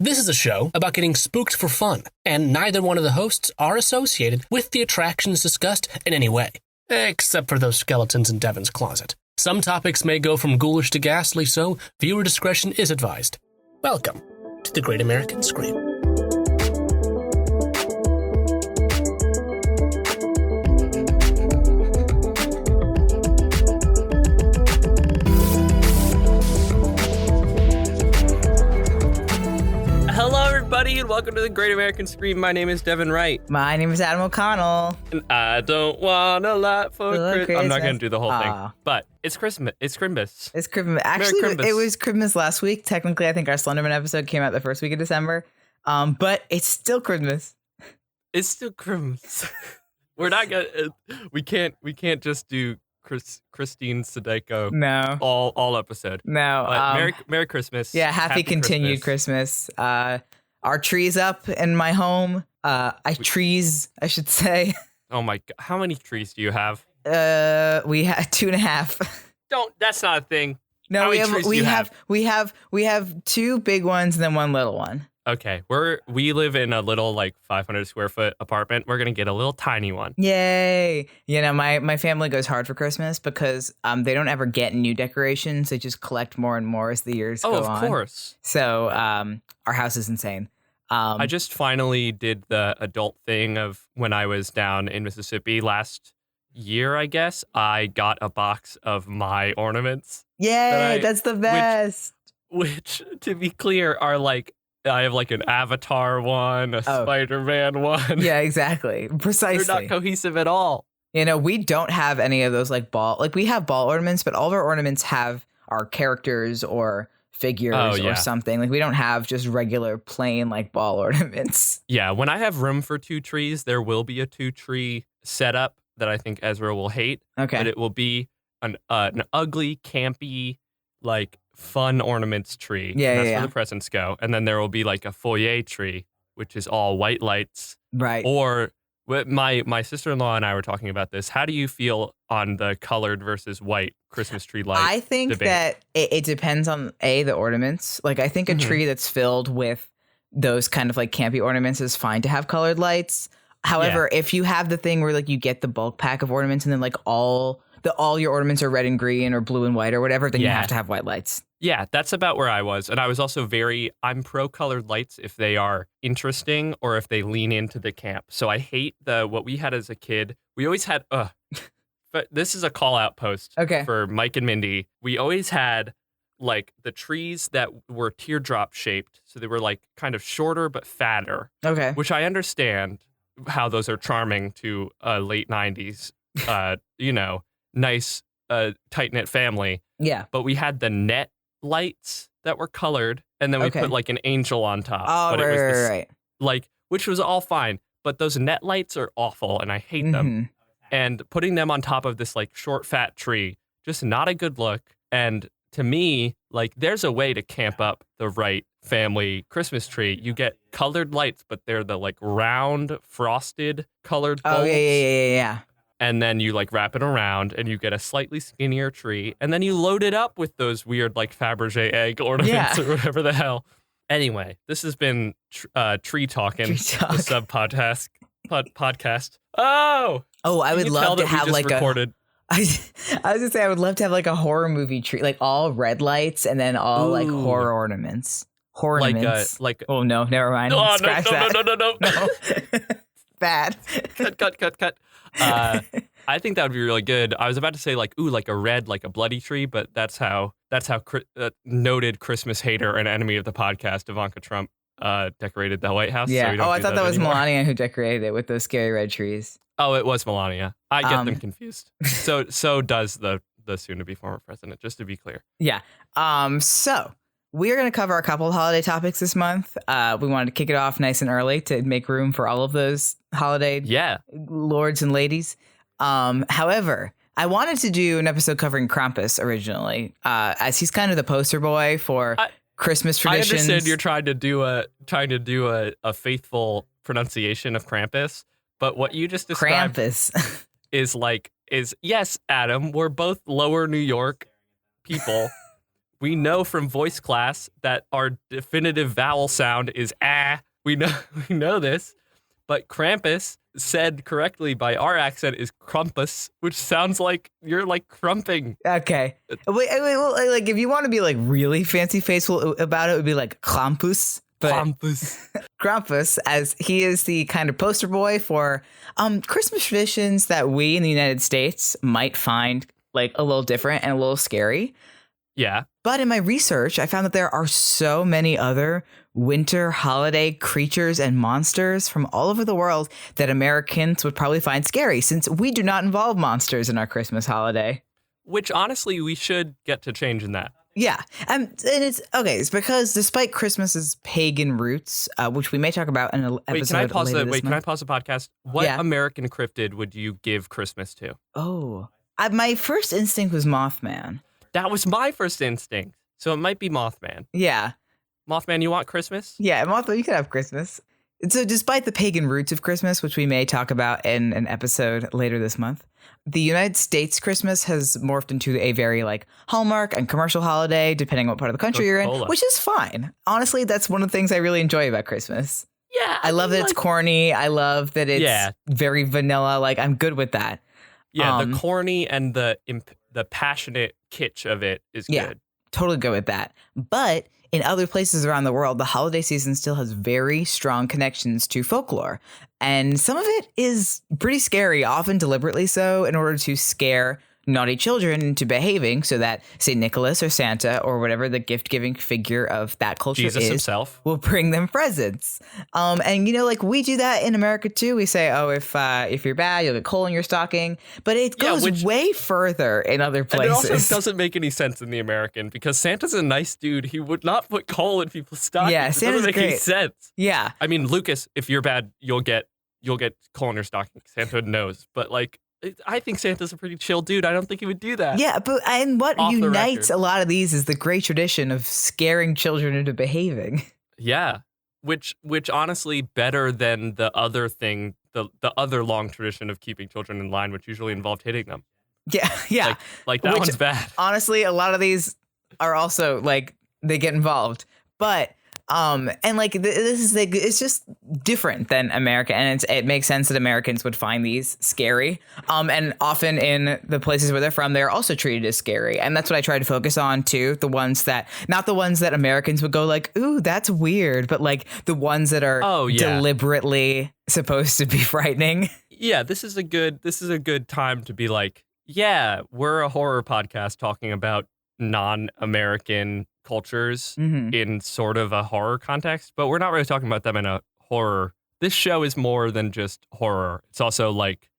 This is a show about getting spooked for fun, and neither one of the hosts are associated with the attractions discussed in any way, except for those skeletons in Devin's closet. Some topics may go from ghoulish to ghastly, so viewer discretion is advised. Welcome to the Great American Scream. And welcome to the Great American Scream. My name is Devin Wright. My name is Adam O'Connell. And I don't want a lot for Christmas. I'm not going to do the whole thing, but it's Christmas. It's Crimbus. It's Christmas. Actually, it was Christmas last week. Technically, I think our Slenderman episode came out the first week of December, but it's still Christmas. It's still Christmas. We're not gonna. We can't just do Christine Sadeko. No. All episode. No. But Merry Christmas. Yeah. Happy continued Christmas. Our tree's up in my home. Trees, I should say. Oh my God. How many trees do you have? We have 2.5. That's not a thing. No, we have two big ones and then one little one. Okay. We live in a little like 500 square foot apartment. We're going to get a little tiny one. Yay. You know, my family goes hard for Christmas because they don't ever get new decorations. They just collect more and more as the years go on. Oh, of course. So our house is insane. I just finally did the adult thing of when I was down in Mississippi last year, I guess. I got a box of my ornaments. Yay, that's the best. Which, to be clear, are like, I have like an Avatar one, a Spider-Man one. Yeah, exactly. Precisely. They're not cohesive at all. You know, we don't have any of those like we have ball ornaments, but all of our ornaments have our characters or figures or something. Like we don't have just regular plain like ball ornaments. Yeah, when I have room for 2 trees, there will be a 2-tree setup that I think Ezra will hate. Okay. But it will be an ugly, campy, like fun ornaments tree. Yeah, That's where the presents go. And then there will be like a foyer tree, which is all white lights. Right. Or my sister-in-law and I were talking about this. How do you feel on the colored versus white Christmas tree light I think debate? that it depends on the ornaments. Like I think a tree that's filled with those kind of like campy ornaments is fine to have colored lights. However, if you have the thing where like you get the bulk pack of ornaments and then like all your ornaments are red and green or blue and white or whatever, then you have to have white lights. Yeah, that's about where I was. And I was also I'm pro colored lights if they are interesting or if they lean into the camp. So I hate what we had as a kid. We always had, but this is a call out post for Mike and Mindy. We always had like the trees that were teardrop shaped. So they were like kind of shorter but fatter. Okay. Which I understand how those are charming to a late 90s, nice, tight-knit family. Yeah. But we had the net lights that were colored, and then we put like an angel on top. Oh, but right. Like, which was all fine. But those net lights are awful, and I hate them. And putting them on top of this like short, fat tree, just not a good look. And to me, like, there's a way to camp up the right family Christmas tree. You get colored lights, but they're the like round, frosted colored bulbs. Oh, yeah. And then you like wrap it around and you get a slightly skinnier tree. And then you load it up with those weird like Fabergé egg ornaments or whatever the hell. Anyway, this has been Tree Talkin', the sub-podcast. Podcast. Oh, I would love to have like recorded. I was gonna say I would love to have like a horror movie tree, like all red lights and then all like horror ornaments. Oh no, never mind. Oh, Scratch that. No. Bad. Cut. I think that would be really good. I was about to say like a red, like a bloody tree, but that's how noted Christmas hater and enemy of the podcast Ivanka Trump decorated the White House. Yeah. So I thought that was Melania who decorated it with those scary red trees. Oh, it was Melania. I get them confused. So does the soon-to-be former president, just to be clear. Yeah. So we're going to cover a couple of holiday topics this month. We wanted to kick it off nice and early to make room for all of those holiday lords and ladies. However, I wanted to do an episode covering Krampus originally, as he's kind of the poster boy for Christmas traditions. I understand you're trying to do a faithful pronunciation of Krampus, but what you just described Krampus is yes, Adam, we're both lower New York people. We know from voice class that our definitive vowel sound is ah. We know this. But Krampus, said correctly by our accent, is Krampus, which sounds like you're like crumping. Okay. Wait, well, like if you want to be like really fancy faceful about it would be like Krampus. Krampus. Krampus, as he is the kind of poster boy for Christmas traditions that we in the United States might find like a little different and a little scary. Yeah. But in my research, I found that there are so many other winter holiday creatures and monsters from all over the world that Americans would probably find scary, since we do not involve monsters in our Christmas holiday. Which honestly, we should get to changing that. Yeah. And it's okay. It's because despite Christmas's pagan roots, which we may talk about in an episode later this month. Can I pause the podcast? What American cryptid would you give Christmas to? Oh, my first instinct was Mothman. That was my first instinct. So it might be Mothman. Yeah. Mothman, you want Christmas? Yeah, Mothman, you could have Christmas. And so despite the pagan roots of Christmas, which we may talk about in an episode later this month, the United States Christmas has morphed into a very like Hallmark and commercial holiday, depending on what part of the country you're in, which is fine. Honestly, that's one of the things I really enjoy about Christmas. Yeah. I love that it's corny. I love that it's very vanilla. Like, I'm good with that. Yeah, the corny and the passionate kitsch of it is good. Yeah, totally good with that. But in other places around the world, the holiday season still has very strong connections to folklore. And some of it is pretty scary, often deliberately so, in order to scare naughty children into behaving so that St. Nicholas or Santa or whatever the gift-giving figure of that culture Jesus himself will bring them presents. And, you know, like we do that in America, too. We say, oh, if you're bad, you'll get coal in your stocking. But it goes way further in other places. And it also doesn't make any sense in the American because Santa's a nice dude. He would not put coal in people's stockings. Yeah, Santa's it doesn't make great. any sense. Yeah. I mean, Lucas, if you're bad, you'll get coal in your stocking. Santa knows. But, like, I think Santa's a pretty chill dude. I don't think he would do that. Yeah, and what unites a lot of these is the great tradition of scaring children into behaving. Yeah, which honestly better than the other thing, the other long tradition of keeping children in line, which usually involved hitting them. Yeah. Like that one's bad. Honestly, a lot of these are also like they get involved, but. And like this is like it's just different than America, and it makes sense that Americans would find these scary. And often in the places where they're from, they're also treated as scary, and that's what I try to focus on too. The ones that not the ones that Americans would go like, "Ooh, that's weird," but like the ones that are deliberately supposed to be frightening. Yeah, this is a good time to be like, yeah, we're a horror podcast talking about non-American cultures in sort of a horror context, but we're not really talking about them in a horror. This show is more than just horror. It's also like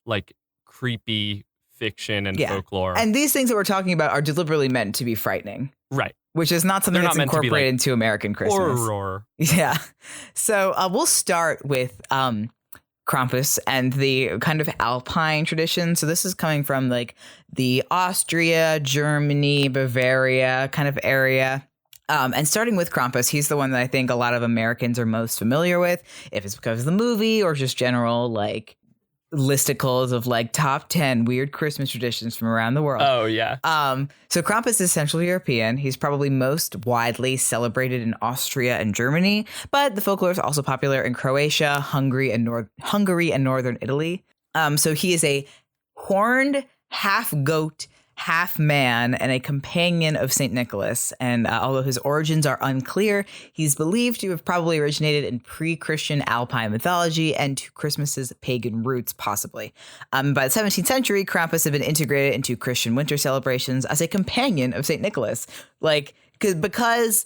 creepy fiction and folklore. And these things that we're talking about are deliberately meant to be frightening. Right. Which is not something that's incorporated into American Christmas. Horror. Yeah. So we'll start with Krampus and the kind of Alpine tradition. So this is coming from like the Austria, Germany, Bavaria kind of area. And starting with Krampus, he's the one that I think a lot of Americans are most familiar with, if it's because of the movie or just general like listicles of like top 10 weird Christmas traditions from around the world. Oh, yeah. So Krampus is Central European. He's probably most widely celebrated in Austria and Germany, but the folklore is also popular in Croatia, Hungary, and northern Italy. So he is a horned half goat, half man, and a companion of St. Nicholas. And although his origins are unclear, he's believed to have probably originated in pre-Christian Alpine mythology and to Christmas's pagan roots, possibly. By the 17th century, Krampus had been integrated into Christian winter celebrations as a companion of St. Nicholas. Because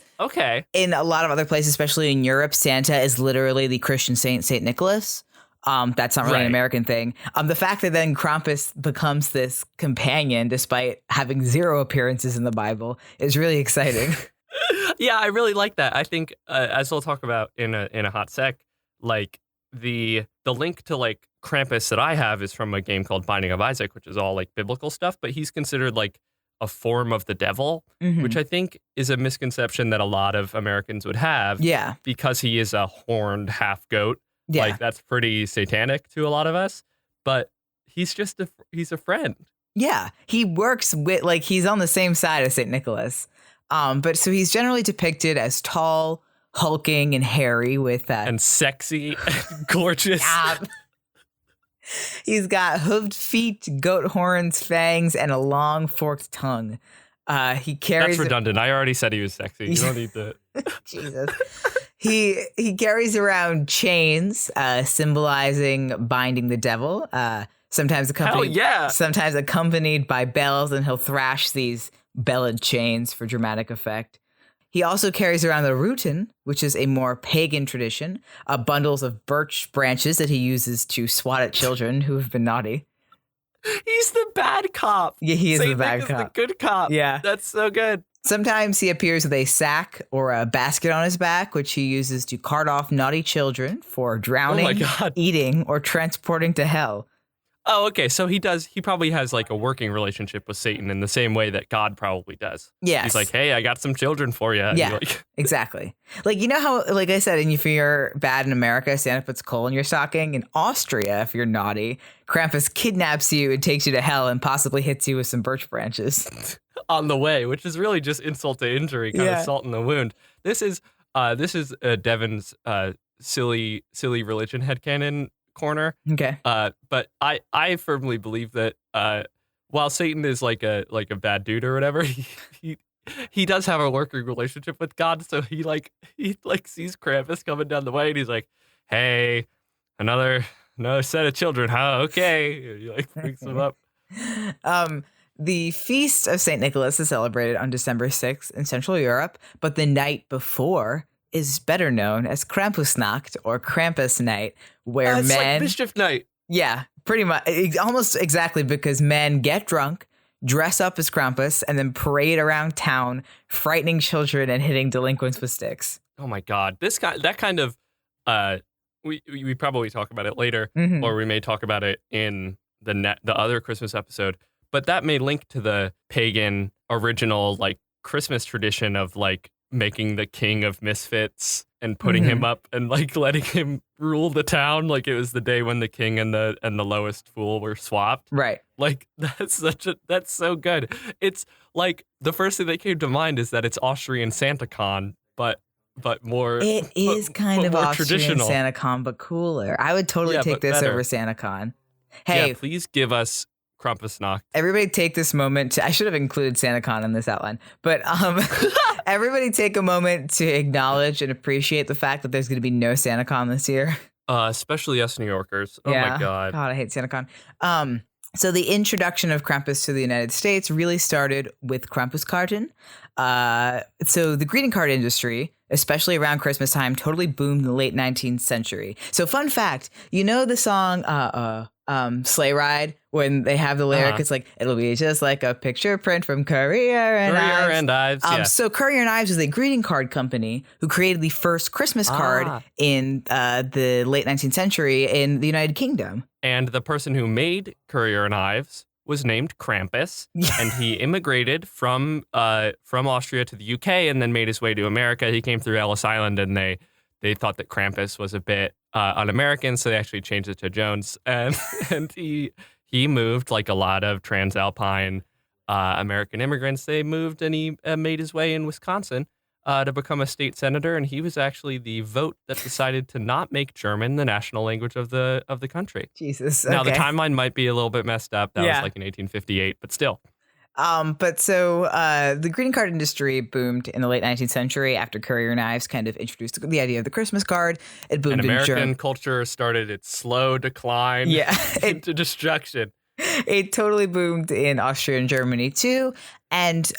in a lot of other places, especially in Europe, Santa is literally the Christian saint, St. Nicholas. That's not really an American thing. The fact that then Krampus becomes this companion despite having zero appearances in the Bible is really exciting. Yeah, I really like that. I think as we'll talk about in a hot sec, like the link to like Krampus that I have is from a game called Binding of Isaac, which is all like biblical stuff, but he's considered like a form of the devil, which I think is a misconception that a lot of Americans would have. Yeah, because he is a horned half goat. Yeah. Like, that's pretty satanic to a lot of us, but he's just he's a friend. Yeah, he works with, like, he's on the same side as St. Nicholas. But so he's generally depicted as tall, hulking, and hairy with that. And sexy and gorgeous. Yeah. He's got hooved feet, goat horns, fangs, and a long forked tongue. He carries. That's redundant. I already said he was sexy. You don't need to. Jesus. He carries around chains, symbolizing binding the devil. Sometimes accompanied by bells, and he'll thrash these belled chains for dramatic effect. He also carries around the rutin, which is a more pagan tradition, bundles of birch branches that he uses to swat at children who have been naughty. He's the bad cop. Yeah, he is the bad cop. The good cop. Yeah. That's so good. Sometimes he appears with a sack or a basket on his back, which he uses to cart off naughty children for drowning, eating, or transporting to hell. Oh, okay. So he probably has like a working relationship with Satan in the same way that God probably does. Yes. He's like, hey, I got some children for you. Yeah, exactly. Like, you know how, like I said, if you're bad in America, Santa puts coal in your stocking. In Austria, if you're naughty, Krampus kidnaps you and takes you to hell and possibly hits you with some birch branches. On the way, which is really just insult to injury, kind of salt in the wound. This is Devin's silly religion headcanon corner. Okay. But I firmly believe that while Satan is like a bad dude or whatever, he does have a working relationship with God. So he sees Krampus coming down the way and he's like, hey, another set of children, huh? Okay. He like picks them up. The feast of St. Nicholas is celebrated on December 6th in Central Europe, but the night before is better known as Krampusnacht or Krampus night, where it's like mischief night. Yeah, pretty much, almost exactly, because men get drunk, dress up as Krampus, and then parade around town, frightening children and hitting delinquents with sticks. Oh my God, that kind of we probably talk about it later, or we may talk about it in the other Christmas episode. But that may link to the pagan original like Christmas tradition of like making the king of misfits and putting him up and like letting him rule the town like it was the day when the king and the lowest fool were swapped. Right. Like that's so good. It's like the first thing that came to mind is that it's Austrian SantaCon, but more. It is kind of Austrian traditional SantaCon, but cooler. I would totally take this over SantaCon. Hey, please give us Krampusnacht. Everybody take this moment I should have included SantaCon in this outline, but everybody take a moment to acknowledge and appreciate the fact that there's going to be no SantaCon this year. Especially us New Yorkers. Oh my God. God, I hate SantaCon. So the introduction of Krampus to the United States really started with Krampuskarten. So the greeting card industry, especially around Christmas time, totally boomed in the late 19th century. So fun fact, you know the song Sleigh Ride, when they have the lyric, it's like, it'll be just like a picture print from Courier and Ives. So Courier and Ives was a greeting card company who created the first Christmas card in the late 19th century in the United Kingdom. And the person who made Courier and Ives was named Krampus, and he immigrated from Austria to the UK and then made his way to America. He came through Ellis Island, and they thought that Krampus was a bit un-American, so they actually changed it to Jones. And he moved like a lot of Transalpine American immigrants. They moved, and he made his way in Wisconsin to become a state senator. And he was actually the vote that decided to not make German the national language of the country. Jesus. Now the timeline might be a little bit messed up. That was like in 1858, but still. But so the greeting card industry boomed in the late 19th century after Courier and Ives kind of introduced the idea of the Christmas card. It boomed and American in German culture started its slow decline into destruction. It totally boomed in Austria and Germany too. And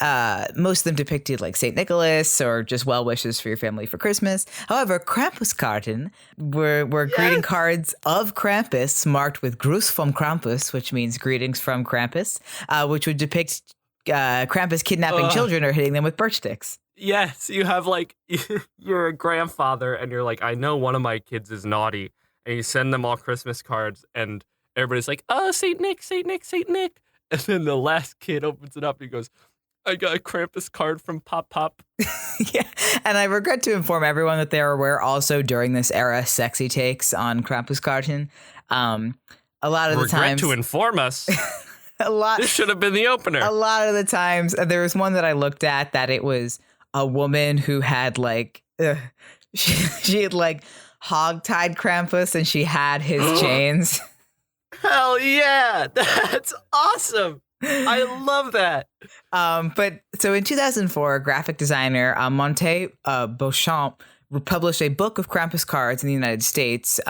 most of them depicted like St. Nicholas or just well wishes for your family for Christmas. However, Krampuskarten were greeting cards of Krampus marked with Gruß vom Krampus, which means greetings from Krampus, which would depict Krampus kidnapping children or hitting them with birch sticks. Yes, you have like, you're a grandfather and you're like, I know one of my kids is naughty. And you send them all Christmas cards and everybody's like, oh, St. Nick, St. Nick, St. Nick. And then the last kid opens it up and he goes, I got a Krampus card from Pop Pop. Yeah. And I regret to inform everyone that there were also during this era sexy takes on Krampuskarten. A lot of the times. Regret to inform us. This should have been the opener. A lot of the times, there was one that I looked at that it was a woman who had like she had like hog-tied Krampus and she had his chains. Hell yeah, that's awesome. I love that. But so in 2004, graphic designer Monte Beauchamp published a book of Krampus cards in the United States,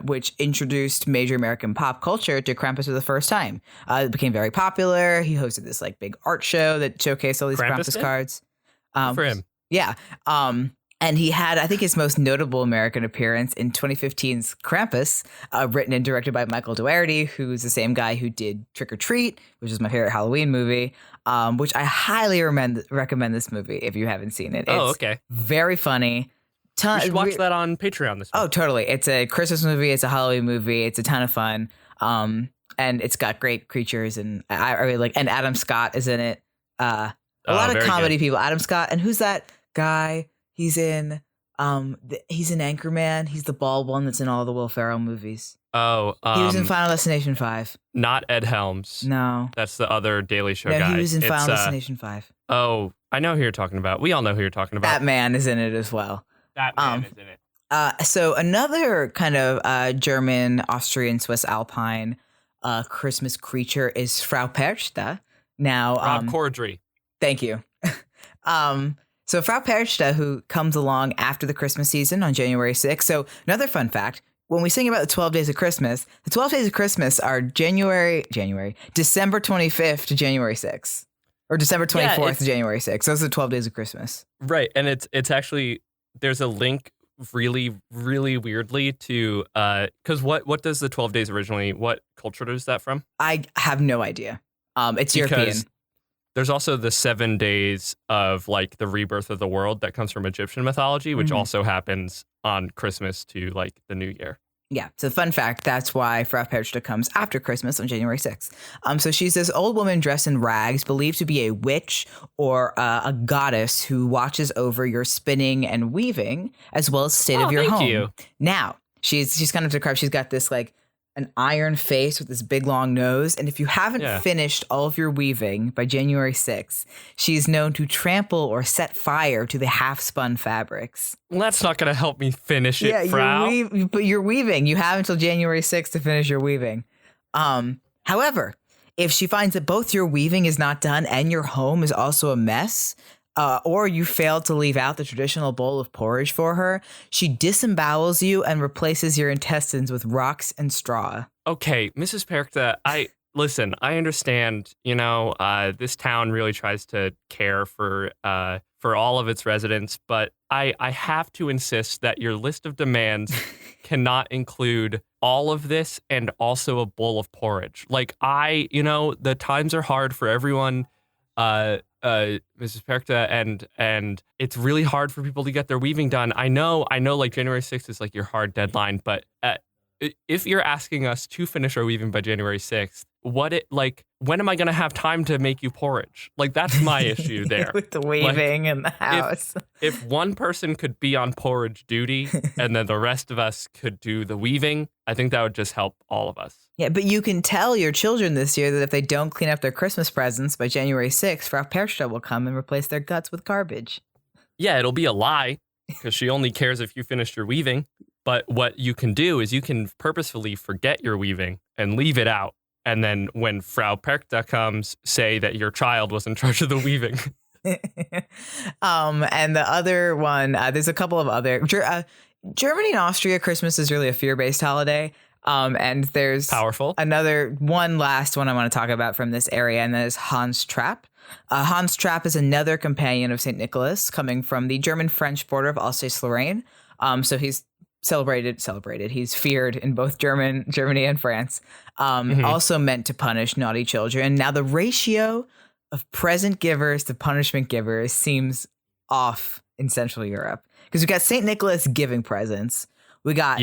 which introduced major American pop culture to Krampus for the first time. It became very popular. He hosted this like big art show that showcased all these Krampus cards. For him. Yeah. And he had, I think, his most notable American appearance in 2015's Krampus, written and directed by Michael Dougherty, who's the same guy who did Trick or Treat, which is my favorite Halloween movie, which I highly recommend this movie if you haven't seen it. It's okay. Very funny. You should watch that on Patreon this week. Oh, totally. It's a Christmas movie. It's a Halloween movie. It's a ton of fun. And it's got great creatures. And I really like, and Adam Scott is in it. A lot of comedy people. Adam Scott. And who's that guy? He's in Anchorman. He's the bald one that's in all the Will Ferrell movies. Oh, he was in Final Destination 5. Not Ed Helms. No. That's the other Daily Show guy. No, he was in Final Destination 5. Oh, I know who you're talking about. We all know who you're talking about. That man is in it as well. That man is in it. So another kind of German, Austrian, Swiss Alpine Christmas creature is Frau Perchta. Now, Rob Corddry. Thank you. So Frau Perchta, who comes along after the Christmas season on January 6th. So another fun fact, when we sing about the 12 days of Christmas, the 12 days of Christmas are December 25th to January 6th. Or December 24th to January 6th. Those are the 12 days of Christmas. Right. And it's actually, there's a link really, really weirdly to, because what does the 12 days originally, what culture is that from? I have no idea. It's European. There's also the 7 days of like the rebirth of the world that comes from Egyptian mythology, which also happens on Christmas to like the New Year. Yeah. So fun fact, that's why Frau Perchta comes after Christmas on January 6th. So she's this old woman dressed in rags, believed to be a witch or a goddess who watches over your spinning and weaving, as well as the state of your home. You. Now, she's kind of described, she's got this like an iron face with this big long nose. And if you haven't finished all of your weaving by January 6th, she's known to trample or set fire to the half-spun fabrics. Well, that's not going to help me finish it, Frau. But you're weaving. You have until January 6th to finish your weaving. However, if she finds that both your weaving is not done and your home is also a mess, or you failed to leave out the traditional bowl of porridge for her, she disembowels you and replaces your intestines with rocks and straw. Okay, Mrs. Perchta, I understand, this town really tries to care for all of its residents, but I have to insist that your list of demands cannot include all of this and also a bowl of porridge. Like the times are hard for everyone, Mrs. Perchta, and it's really hard for people to get their weaving done. I know like January 6th is like your hard deadline, but if you're asking us to finish our weaving by January 6th, when am I going to have time to make you porridge? Like, that's my issue there. With the weaving in the house. If one person could be on porridge duty and then the rest of us could do the weaving, I think that would just help all of us. Yeah, but you can tell your children this year that if they don't clean up their Christmas presents by January 6th, Frau Perchta will come and replace their guts with garbage. Yeah, it'll be a lie because she only cares if you finished your weaving. But what you can do is you can purposefully forget your weaving and leave it out. And then when Frau Perchta comes, say that your child was in charge of the weaving. And the other one, there's a couple of other... Germany and Austria, Christmas is really a fear-based holiday. And there's powerful. One last one I want to talk about from this area, and that is Hans Trapp. Hans Trapp is another companion of St. Nicholas coming from the German-French border of Alsace-Lorraine. So he's celebrated. He's feared in both Germany and France. Also meant to punish naughty children. Now, the ratio of present givers to punishment givers seems off in Central Europe, because we got St. Nicholas giving presents. We got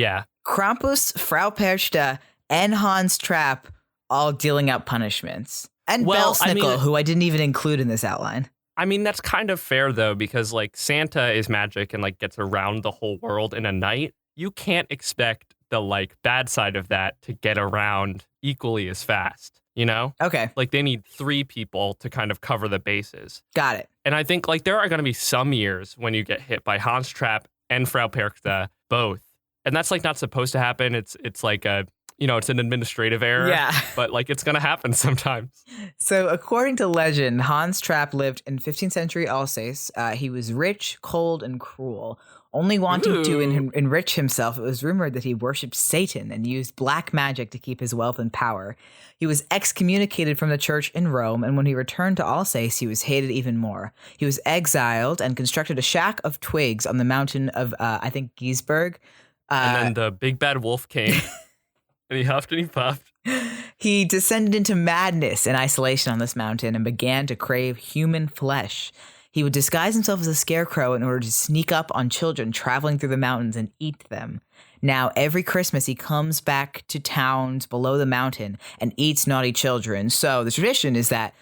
Krampus, Frau Perchta, and Hans Trapp all dealing out punishments. And Belsnickel, who I didn't even include in this outline. I mean, that's kind of fair, though, because like Santa is magic and like gets around the whole world in a night. You can't expect the like bad side of that to get around equally as fast. you know? Okay. Like they need 3 people to kind of cover the bases. Got it. And I think like there are going to be some years when you get hit by Hans Trap and Frau Perkta both. And that's like not supposed to happen. It's like a, it's an administrative error. Yeah. But like it's going to happen sometimes. So according to legend, Hans Trap lived in 15th century Alsace. He was rich, cold, and cruel. Only wanting to enrich himself, it was rumored that he worshipped Satan and used black magic to keep his wealth and power. He was excommunicated from the church in Rome, and when he returned to Alsace, he was hated even more. He was exiled and constructed a shack of twigs on the mountain of, I think, Giesberg. And then the big bad wolf came, and he huffed and he puffed. He descended into madness and isolation on this mountain and began to crave human flesh. He would disguise himself as a scarecrow in order to sneak up on children traveling through the mountains and eat them. Now, every Christmas, he comes back to towns below the mountain and eats naughty children. So the tradition is that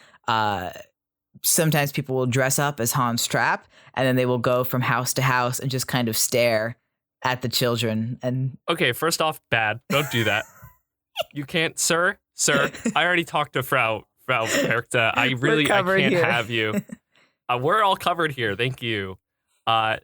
sometimes people will dress up as Hans Trap, and then they will go from house to house and just kind of stare at the children. And okay, first off, bad. Don't do that. You can't, sir. I already talked to Frau Perkta. I can't have you. We're all covered here. Thank you. But,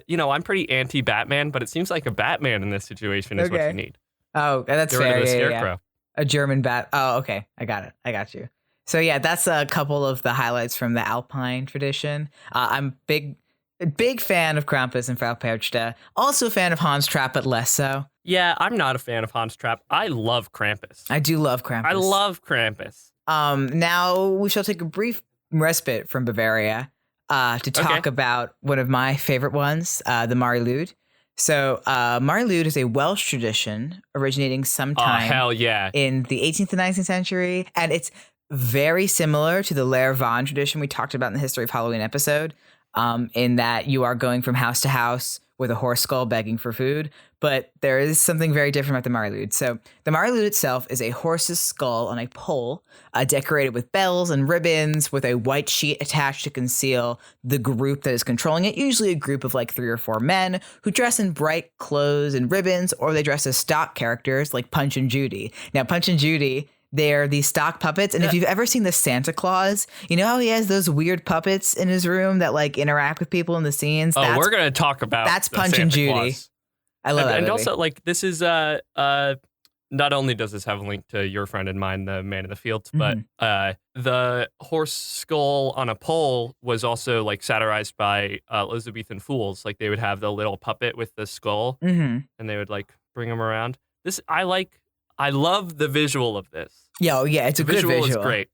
I'm pretty anti-Batman, but it seems like a Batman in this situation is what you need. Oh, that's fair. Rid of the Scarecrow. Yeah. A German bat. Oh, okay. I got it. I got you. So, yeah, that's a couple of the highlights from the Alpine tradition. I'm a big fan of Krampus and Frau Perkta. Also a fan of Hans Trap, but less so. Yeah, I'm not a fan of Hans Trap. I love Krampus. I do love Krampus. I love Krampus. Now we shall take a brief respite from Bavaria to talk about one of my favorite ones, the Mari Lwyd. So Mari Lwyd is a Welsh tradition originating sometime in the 18th and 19th century. And it's very similar to the Lair Van tradition we talked about in the History of Halloween episode, in that you are going from house to house with a horse skull begging for food. But there is something very different about the Mari Lwyd. So the Mari Lwyd itself is a horse's skull on a pole, decorated with bells and ribbons, with a white sheet attached to conceal the group that is controlling it, usually a group of like 3 or 4 men who dress in bright clothes and ribbons, or they dress as stock characters like Punch and Judy. Now, Punch and Judy, they're these stock puppets. And if you've ever seen the Santa Claus, you know how he has those weird puppets in his room that like interact with people in the scenes? We're going to talk about that's Punch and Judy. Claus. I love that and movie. Also, like, this is not only does this have a link to your friend and mine, the Man in the Fields, but the horse skull on a pole was also like satirized by Elizabethan fools. Like they would have the little puppet with the skull, and they would like bring him around. I love the visual of this. Yeah, it's a good visual. Is great.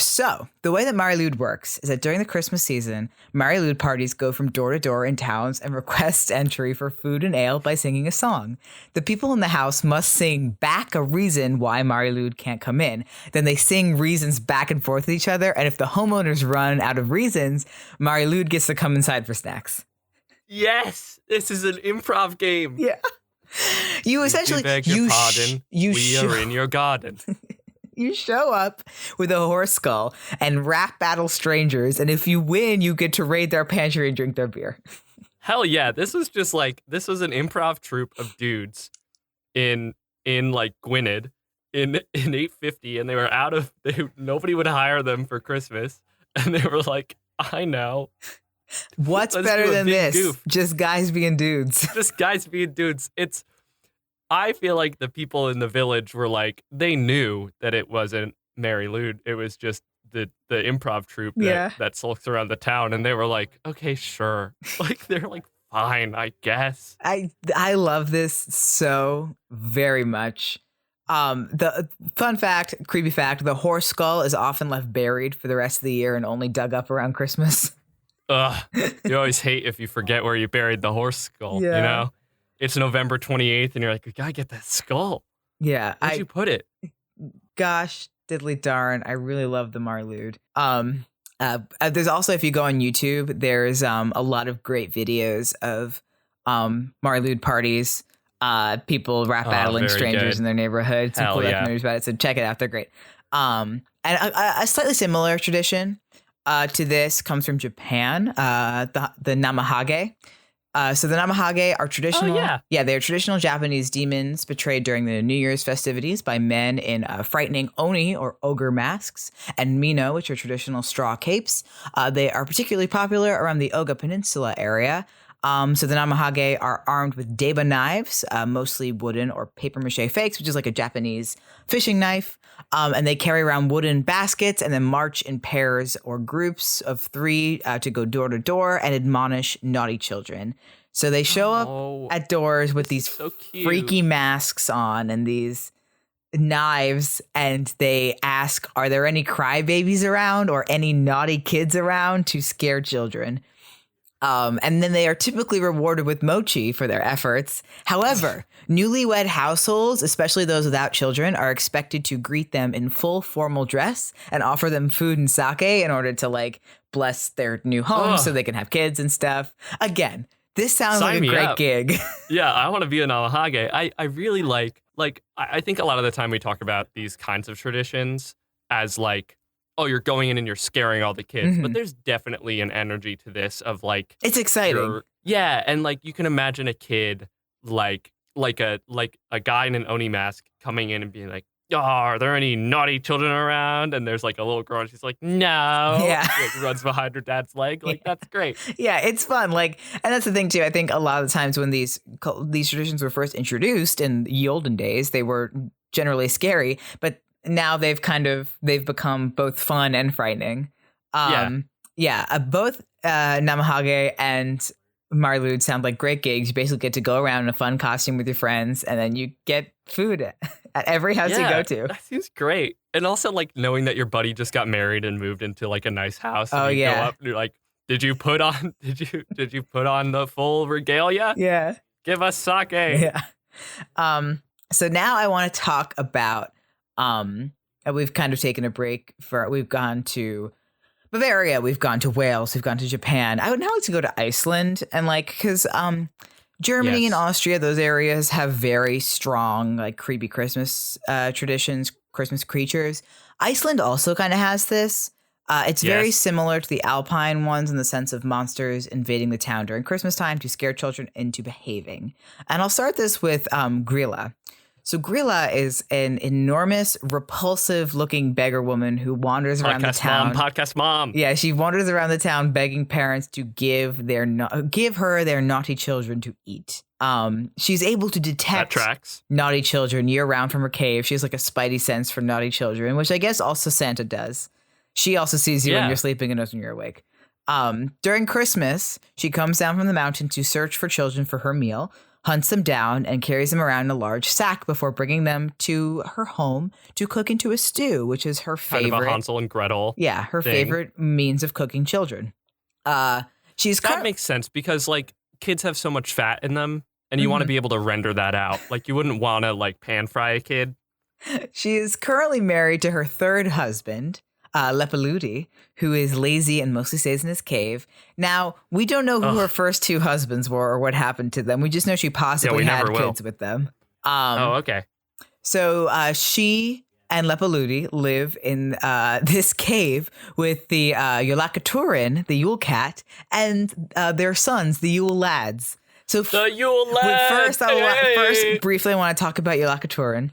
So the way that Mari Lwyd works is that during the Christmas season, Mari Lwyd parties go from door to door in towns and request entry for food and ale by singing a song. The people in the house must sing back a reason why Mari Lwyd can't come in. Then they sing reasons back and forth with each other, and if the homeowners run out of reasons, Mari Lwyd gets to come inside for snacks. Yes, this is an improv game. Yeah. You essentially beg your pardon. We are in your garden. You show up with a horse skull and rap battle strangers, and if you win, you get to raid their pantry and drink their beer. Hell yeah! This was an improv troupe of dudes in like Gwynedd in 850, and they were nobody would hire them for Christmas, and they were like, I know. What's better than this? Goof. Just guys being dudes. I feel like the people in the village were like, they knew that it wasn't Mari Lwyd. It was just the improv troupe that sulks around the town. And they were like, okay, sure. Like, they're like, fine, I guess. I love this so very much. The fun fact, creepy fact, the horse skull is often left buried for the rest of the year and only dug up around Christmas. Ugh, you always hate if you forget where you buried the horse skull, you know? It's November 28th, and you're like, we gotta get that skull. Yeah. Where'd you put it? Gosh, diddly darn, I really love the Mari Lwyd. There's also, if you go on YouTube, there's a lot of great videos of Mari Lwyd parties, people rap battling strangers in their neighborhood, some cool documentaries about it, so check it out, they're great. And a slightly similar tradition to this comes from Japan, the Namahage. So the Namahage are traditional. Oh, yeah. They're traditional Japanese demons portrayed during the New Year's festivities by men in frightening oni or ogre masks and mino, which are traditional straw capes. They are particularly popular around the Oga Peninsula area. So the Namahage are armed with deba knives, mostly wooden or paper mache fakes, which is like a Japanese fishing knife. And they carry around wooden baskets and then march in pairs or groups of 3 to go door to door and admonish naughty children. So they show up at doors with these freaky masks on and these knives, and they ask, are there any crybabies around or any naughty kids around to scare children? And then they are typically rewarded with mochi for their efforts. However, newlywed households, especially those without children, are expected to greet them in full formal dress and offer them food and sake in order to like bless their new home so they can have kids and stuff. Again, this sounds like a great gig. Yeah, I want to be a Namahage. I really like I think a lot of the time we talk about these kinds of traditions as like, oh, you're going in and you're scaring all the kids. Mm-hmm. But there's definitely an energy to this of like, it's exciting. Yeah. And like, you can imagine a kid like a guy in an Oni mask coming in and being like, oh, are there any naughty children around? And there's like a little girl and she's like, no. Yeah. Like, runs behind her dad's leg. Like, that's great. Yeah, it's fun. Like, and that's the thing too. I think a lot of the times when these traditions were first introduced in the olden days, they were generally scary, but now they've become both fun and frightening. Both Namahage and Marlude sound like great gigs. You basically get to go around in a fun costume with your friends, and then you get food at every house you go to. That seems great. And also, like, knowing that your buddy just got married and moved into like a nice house. And you go up and you're like, did you put on the full regalia? Yeah. Give us sake. Yeah. So now I want to talk about. We've kind of taken a break we've gone to Bavaria, we've gone to Wales, we've gone to Japan. I would now like to go to Iceland and because Germany and Austria, those areas have very strong like creepy Christmas traditions, Christmas creatures. Iceland also kind of has this. It's very similar to the Alpine ones in the sense of monsters invading the town during Christmas time to scare children into behaving. And I'll start this with Grilla. So Grilla is an enormous, repulsive-looking beggar woman who wanders around the town. Podcast mom. Yeah, she wanders around the town begging parents to give her their naughty children to eat. She's able to detect naughty children year-round from her cave. She has like a spidey sense for naughty children, which I guess also Santa does. She also sees you when you're sleeping and knows when you're awake. During Christmas, she comes down from the mountain to search for children for her meal, hunts them down, and carries them around in a large sack before bringing them to her home to cook into a stew, which is her favorite. Kind of a Hansel and Gretel. Yeah, her favorite means of cooking children. That makes sense because like kids have so much fat in them, and you want to be able to render that out. Like you wouldn't want to like pan fry a kid. She is currently married to her third husband, Lepaludi, who is lazy and mostly stays in his cave. Now, we don't know who her first 2 husbands were or what happened to them. We just know she possibly had kids with them. Okay. So she and Lepaludi live in this cave with the Yolakaturin, the Yule Cat, and their sons, the Yule Lads. So the Yule Lads! First, briefly, I want to talk about Yolakaturin.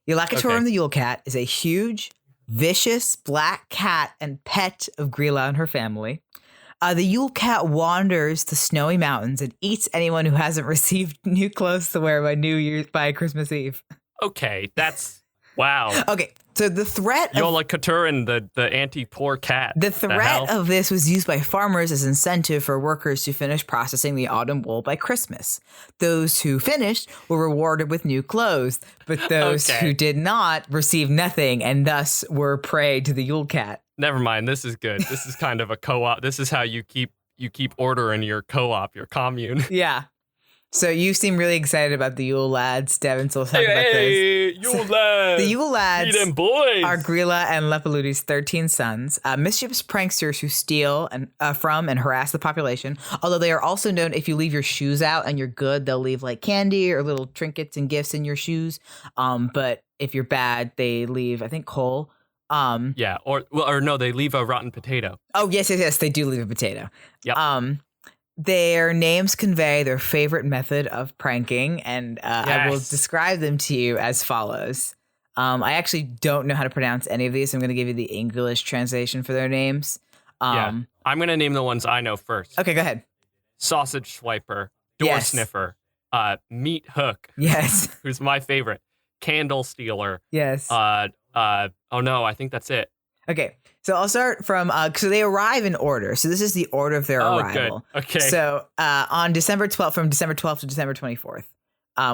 Yolakaturin, the Yule Cat, is a huge, vicious black cat and pet of Grilla and her family. The Yule Cat wanders the snowy mountains and eats anyone who hasn't received new clothes to wear by Christmas Eve. Okay, that's wow. Okay, so the threat Yolakaturin, the anti-poor cat. The threat of this was used by farmers as incentive for workers to finish processing the autumn wool by Christmas. Those who finished were rewarded with new clothes, but those who did not received nothing and thus were prey to the Yule Cat. Never mind, this is good. This is kind of a co-op. This is how you keep order in your co-op, your commune. Yeah. So you seem really excited about the Yule Lads, Devin, so let's talk about this. Yule Lads! The Yule Lads boys. are Grilla and Lepaludi's 13 sons, mischievous pranksters who steal from and harass the population, although they are also known if you leave your shoes out and you're good, they'll leave like candy or little trinkets and gifts in your shoes. But if you're bad, they leave, I think, coal. Or no, they leave a rotten potato. Oh, yes, they do leave a potato. Yep. their names convey their favorite method of pranking, and I will describe them to you as follows. I actually don't know how to pronounce any of these. So I'm going to give you the English translation for their names. I'm going to name the ones I know first. Okay, go ahead. Sausage Swiper, Door Sniffer, Meat Hook. Yes. Who's my favorite. Candle Stealer. Yes. Oh no, I think that's it. Okay, so I'll start from, so they arrive in order. So this is the order of their arrival. Good. Okay. So on December 12th, from December 12th to December 24th,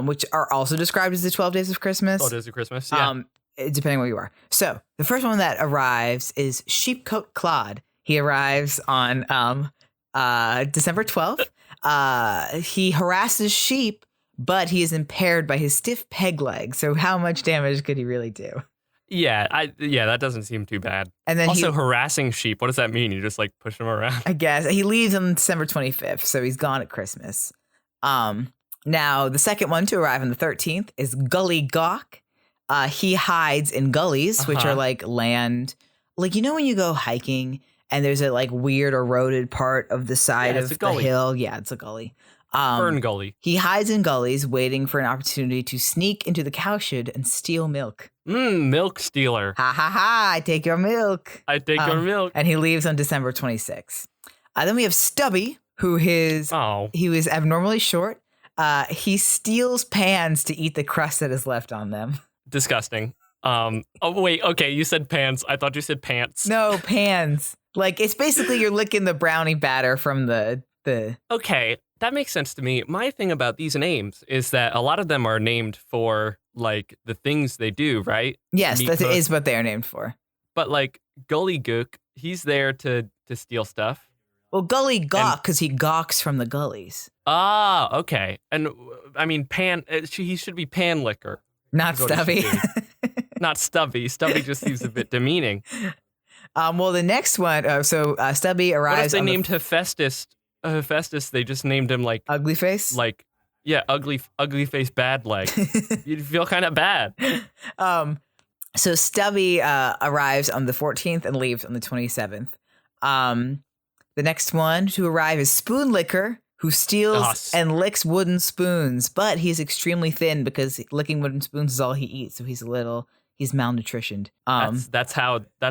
which are also described as the 12 days of Christmas. 12 days of Christmas, yeah. Depending where you are. So the first one that arrives is Sheepcoat Claude. He arrives on December 12th. He harasses sheep, but he is impaired by his stiff peg leg. So how much damage could he really do? Yeah, that doesn't seem too bad. And then also harassing sheep. What does that mean? You just like push them around? I guess he leaves on December 25th, so he's gone at Christmas. Now the second one to arrive on the 13th is Gully Gawk. He hides in gullies, which are like land, like you know when you go hiking and there's a like weird eroded part of the side of the hill. Yeah, it's a gully. Fern gully. He hides in gullies, waiting for an opportunity to sneak into the cowshed and steal milk. Milk stealer. Ha ha ha! I take your milk. I take your milk. And he leaves on December 26th. Then we have Stubby, who he was abnormally short. He steals pans to eat the crust that is left on them. Disgusting. Oh wait, okay, you said pans. I thought you said pants. No, pans. Like it's basically you're licking the brownie batter from the. Okay, that makes sense to me. My thing about these names is that a lot of them are named for like the things they do, right? Yes, that is what they are named for. But like Gully Gook, he's there to steal stuff. Well, Gully Gawk because he gawks from the gullies. Ah, okay. And I mean, he should be Pan Licker. Not Stubby. Not Stubby. Stubby just seems a bit demeaning. Well, the next one, Stubby arrives. What if they named Hephaestus? Hephaestus, they just named him like Ugly Face. Like, yeah, ugly face, bad leg. You'd feel kind of bad. So Stubby arrives on the 14th and leaves on the 27th. The next one to arrive is Spoon Licker, who steals and licks wooden spoons, but he's extremely thin because licking wooden spoons is all he eats. So he's malnutritioned. That's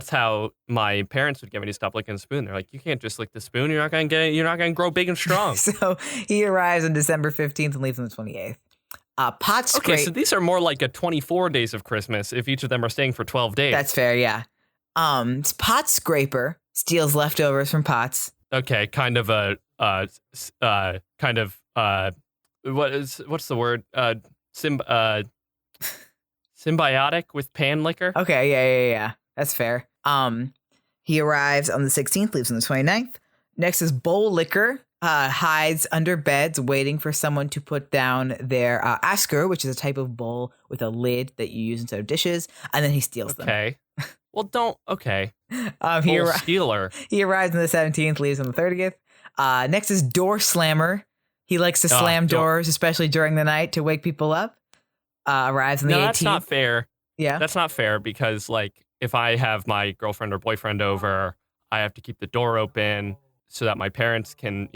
how my parents would get me to stop licking a spoon. They're like, you can't just lick the spoon. You're not gonna grow big and strong. So he arrives on December 15th and leaves on the 28th. Pot Scrape. Okay, so these are more like a 24 days of Christmas if each of them are staying for 12 days. That's fair, yeah. Pot Scraper steals leftovers from pots. Okay, kind of what's the word? Symbiotic with Pan Licker? Okay, yeah. That's fair. He arrives on the 16th, leaves on the 29th. Next is Bowl Licker. Hides under beds waiting for someone to put down their asker, which is a type of bowl with a lid that you use instead of dishes, and then he steals them. Okay. Well, okay. Stealer. He arrives on the 17th, leaves on the 30th. Next is Door Slammer. He likes to slam doors, especially during the night, to wake people up. Arrives on the 18th. That's not fair. Yeah. That's not fair because, like, if I have my girlfriend or boyfriend over, I have to keep the door open so that my parents can,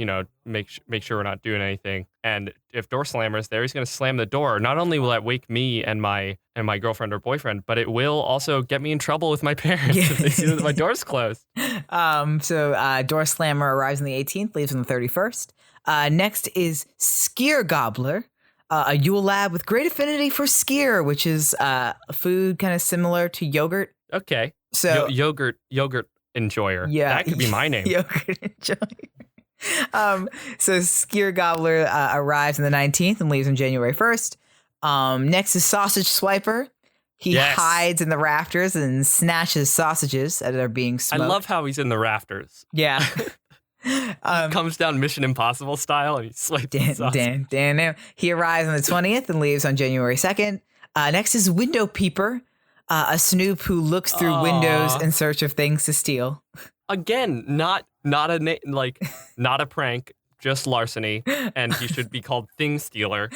make sure we're not doing anything. And if Door Slammer's there, he's going to slam the door. Not only will that wake me and my girlfriend or boyfriend, but it will also get me in trouble with my parents if they see that my door's closed. So Door Slammer arrives on the 18th, leaves on the 31st. Next is Skyr Gobbler, a Yule lab with great affinity for skyr, which is a food kind of similar to yogurt. Okay. So yogurt enjoyer. Yeah. That could be my name. Yogurt enjoyer. So Skyr Gobbler arrives on the 19th and leaves on January 1st. Next is Sausage Swiper. He hides in the rafters and snatches sausages that are being smoked. I love how he's in the rafters. Yeah. Comes down Mission Impossible style and he swipes the sausage. Damn. He arrives on the 20th and leaves on January 2nd. Next is Window Peeper. A snoop who looks through windows in search of things to steal. Again, not a prank, just larceny, and he should be called Thing Stealer.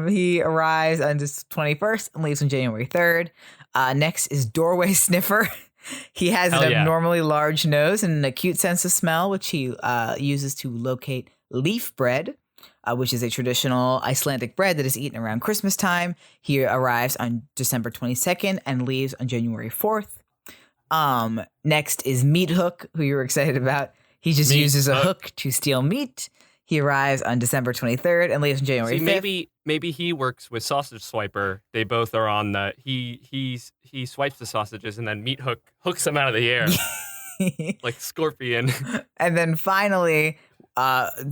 He arrives on the 21st and leaves on January 3rd. Next is Doorway Sniffer. He has an abnormally large nose and an acute sense of smell, which he uses to locate leaf bread, which is a traditional Icelandic bread that is eaten around Christmas time. He arrives on December 22nd and leaves on January 4th. Next is Meat Hook, who you were excited about. He just uses a hook to steal meat. He arrives on December 23rd and leaves on January 5th. Maybe he works with Sausage Swiper. They both are on the he swipes the sausages and then Meat Hook hooks them out of the air like Scorpion. And then finally,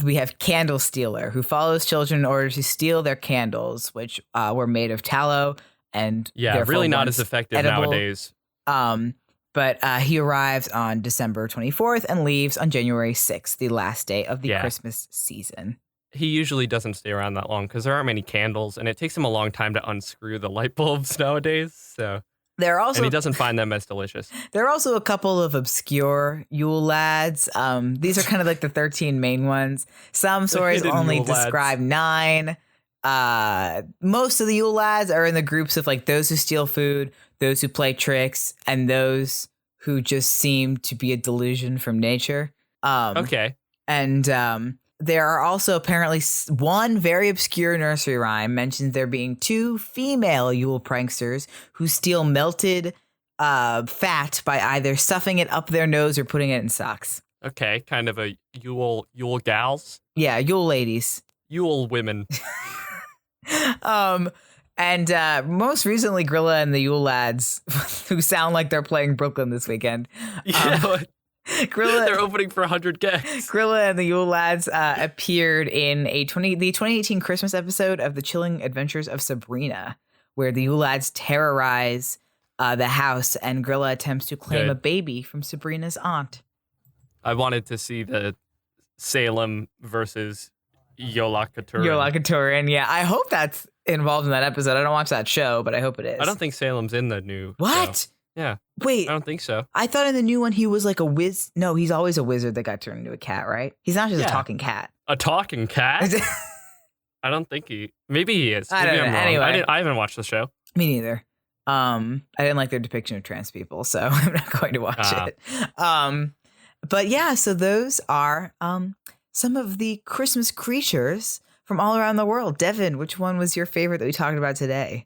we have Candle Stealer, who follows children in order to steal their candles, which were made of tallow and really not as effective edible. Nowadays. But he arrives on December 24th and leaves on January 6th, the last day of the Christmas season. He usually doesn't stay around that long because there aren't many candles, and it takes him a long time to unscrew the light bulbs nowadays. So and he doesn't find them as delicious. There are also a couple of obscure Yule lads. These are kind of like the 13 main ones. Some stories only describe 9. Most of the Yule lads are in the groups of like those who steal food, those who play tricks, and those who just seem to be a delusion from nature. Okay. And there are also apparently one very obscure nursery rhyme mentions there being 2 female Yule pranksters who steal melted fat by either stuffing it up their nose or putting it in socks. Okay, kind of a Yule gals? Yeah, Yule ladies. Yule women. And most recently, Grilla and the Yule lads, who sound like they're playing Brooklyn this weekend. Grilla, they're opening for 100 guests. Grilla and the Yule lads appeared in the 2018 Christmas episode of The Chilling Adventures of Sabrina, where the Yule lads terrorize the house and Grilla attempts to claim a baby from Sabrina's aunt. I wanted to see the Salem versus Yolakaturin. Yolakaturin, yeah. I hope that's involved in that episode. I don't watch that show, but I hope it is. I don't think Salem's in the new What? show. Yeah. Wait. I don't think so. I thought in the new one he was like a whiz. No, he's always a wizard that got turned into a cat, right? He's not just a talking cat. A talking cat? I don't think he... Maybe he is. I don't know. Anyway. I haven't watched the show. Me neither. I didn't like their depiction of trans people, so I'm not going to watch it. But yeah, so those are some of the Christmas creatures from all around the world. Devin, which one was your favorite that we talked about today?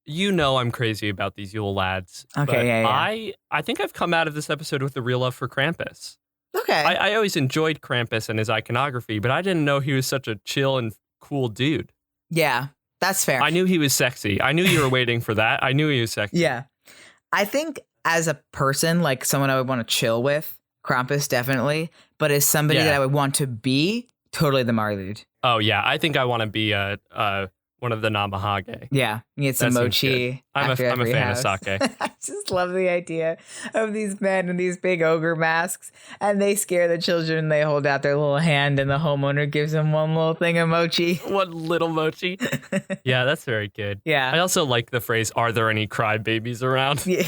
You know I'm crazy about these Yule lads. Okay, yeah. I think I've come out of this episode with a real love for Krampus. Okay. I always enjoyed Krampus and his iconography, but I didn't know he was such a chill and cool dude. Yeah, that's fair. I knew he was sexy. I knew you were waiting for that. I knew he was sexy. Yeah. I think as a person, like someone I would want to chill with, Krampus definitely, but as somebody that I would want to be, totally the Marlude. Oh, yeah. I think I want to be one of the Namahage. Yeah. You get some mochi. I'm a fan of sake. I just love the idea of these men in these big ogre masks, and they scare the children. They hold out their little hand, and the homeowner gives them one little thing of mochi. One little mochi. Yeah, that's very good. Yeah. I also like the phrase, "Are there any crybabies around?" Yeah.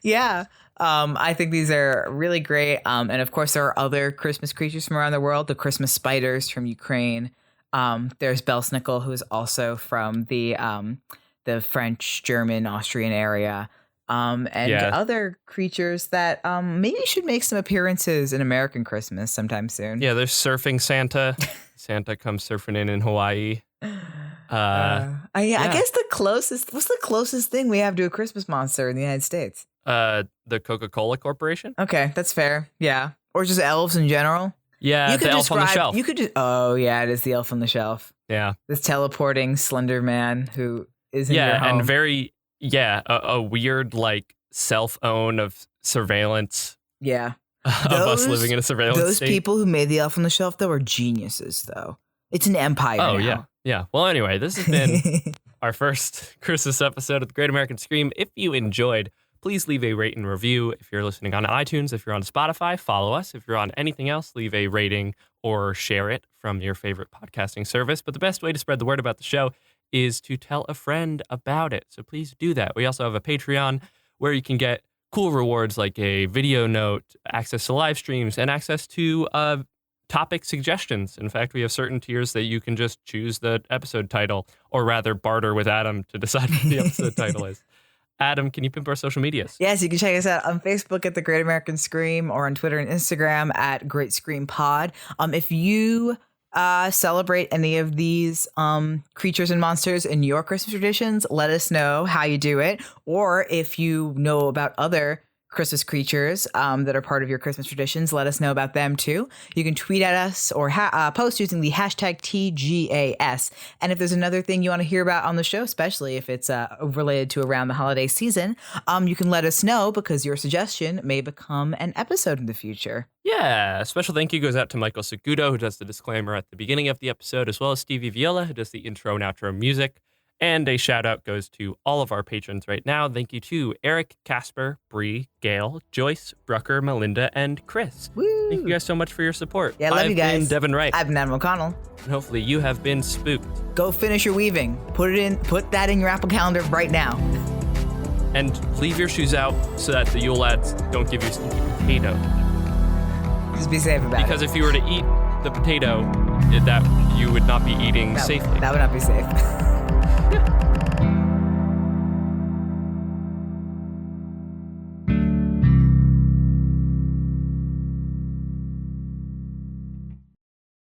Yeah. I think these are really great. And of course, there are other Christmas creatures from around the world. The Christmas spiders from Ukraine. There's Belsnickel, who is also from the French, German, Austrian area. And other creatures that maybe should make some appearances in American Christmas sometime soon. Yeah, there's Surfing Santa. Santa comes surfing in Hawaii. I guess what's the closest thing we have to a Christmas monster in the United States? The Coca-Cola Corporation. Okay, that's fair. Yeah. Or just elves in general. Yeah, the elf on the shelf. You could just, oh yeah, it is the elf on the shelf. Yeah. This teleporting slender man who is in your home. And very, a weird like self-own of surveillance. Yeah. Of us living in a surveillance state. Those people who made the elf on the shelf, though, are geniuses, though. It's an empire now. Yeah. Yeah. Well, anyway, this has been our first Christmas episode of The Great American Scream. If you enjoyed, please leave a rate and review. If you're listening on iTunes, if you're on Spotify, follow us. If you're on anything else, leave a rating or share it from your favorite podcasting service. But the best way to spread the word about the show is to tell a friend about it. So please do that. We also have a Patreon where you can get cool rewards like a video note, access to live streams, and access to topic suggestions. In fact, we have certain tiers that you can just choose the episode title, or rather barter with Adam to decide what the episode title is. Adam, can you pimp our social medias? Yes, you can check us out on Facebook at The Great American Scream or on Twitter and Instagram at Great Scream Pod. If you celebrate any of these creatures and monsters in your Christmas traditions, let us know how you do it. Or if you know about other Christmas creatures that are part of your Christmas traditions, let us know about them too. You can tweet at us or post using the hashtag TGAS. And if there's another thing you want to hear about on the show, especially if it's related to around the holiday season, you can let us know because your suggestion may become an episode in the future. Yeah, a special thank you goes out to Michael Segudo, who does the disclaimer at the beginning of the episode, as well as Stevie Viola, who does the intro and outro music. And a shout out goes to all of our patrons right now. Thank you to Eric, Casper, Bree, Gail, Joyce, Brucker, Melinda, and Chris. Woo! Thank you guys so much for your support. Yeah, love you guys. I've been Devin Wright. I've been Adam O'Connell. And hopefully you have been spooked. Go finish your weaving. Put that in your Apple Calendar right now. And leave your shoes out so that the Yule lads don't give you a stinky potato. Just be safe about it. Because if you were to eat the potato, that you would not be eating safely. That would not be safe.